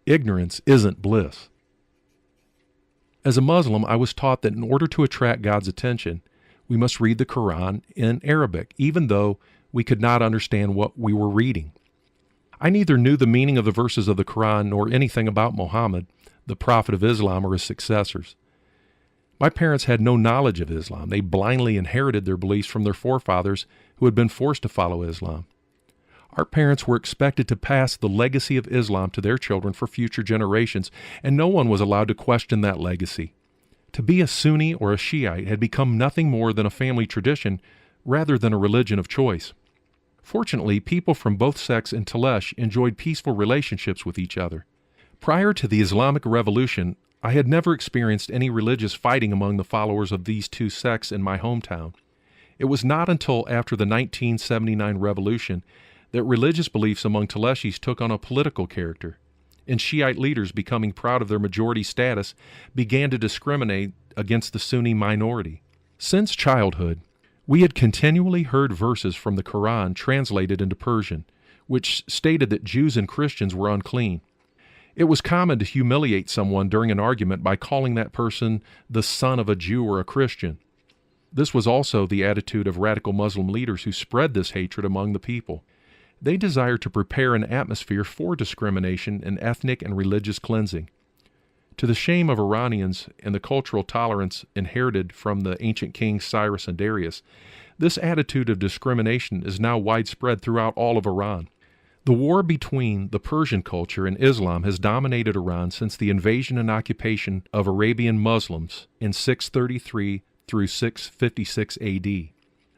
Ignorance isn't bliss. As a Muslim, I was taught that in order to attract God's attention, we must read the Quran in Arabic, even though we could not understand what we were reading. I neither knew the meaning of the verses of the Quran nor anything about Muhammad, the prophet of Islam, or his successors. My parents had no knowledge of Islam. They blindly inherited their beliefs from their forefathers who had been forced to follow Islam. Our parents were expected to pass the legacy of Islam to their children for future generations, and no one was allowed to question that legacy. To be a Sunni or a Shiite had become nothing more than a family tradition rather than a religion of choice. Fortunately, people from both sects in Talesh enjoyed peaceful relationships with each other. Prior to the Islamic Revolution, I had never experienced any religious fighting among the followers of these two sects in my hometown. It was not until after the 1979 revolution that religious beliefs among Taleshis took on a political character, and Shiite leaders, becoming proud of their majority status, began to discriminate against the Sunni minority. Since childhood, we had continually heard verses from the Quran translated into Persian, which stated that Jews and Christians were unclean. It was common to humiliate someone during an argument by calling that person the son of a Jew or a Christian. This was also the attitude of radical Muslim leaders who spread this hatred among the people. They desired to prepare an atmosphere for discrimination and ethnic and religious cleansing. To the shame of Iranians and the cultural tolerance inherited from the ancient kings Cyrus and Darius, this attitude of discrimination is now widespread throughout all of Iran. The war between the Persian culture and Islam has dominated Iran since the invasion and occupation of Arabian Muslims in 633 through 656 AD.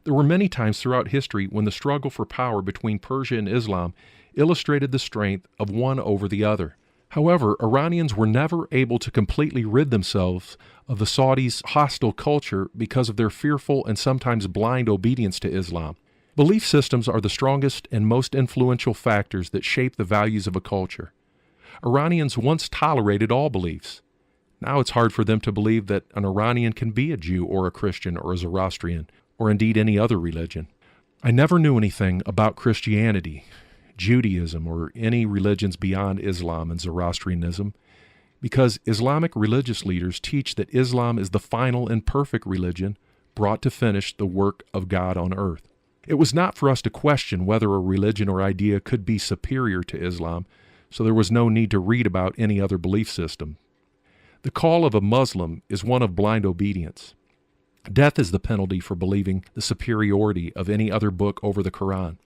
There were many times throughout history when the struggle for power between Persia and Islam illustrated the strength of one over the other. However, Iranians were never able to completely rid themselves of the Saudis' hostile culture because of their fearful and sometimes blind obedience to Islam. Belief systems are the strongest and most influential factors that shape the values of a culture. Iranians once tolerated all beliefs. Now it's hard for them to believe that an Iranian can be a Jew or a Christian or a Zoroastrian, or indeed any other religion. I never knew anything about Christianity, Judaism, or any religions beyond Islam and Zoroastrianism, because Islamic religious leaders teach that Islam is the final and perfect religion brought to finish the work of God on earth. It was not for us to question whether a religion or idea could be superior to Islam, so there was no need to read about any other belief system. The call of a Muslim is one of blind obedience. Death is the penalty for believing the superiority of any other book over the Quran.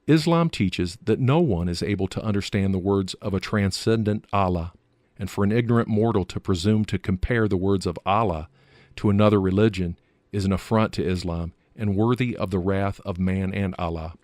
Islam teaches that no one is able to understand the words of a transcendent Allah, and for an ignorant mortal to presume to compare the words of Allah to another religion is an affront to Islam and worthy of the wrath of man and Allah.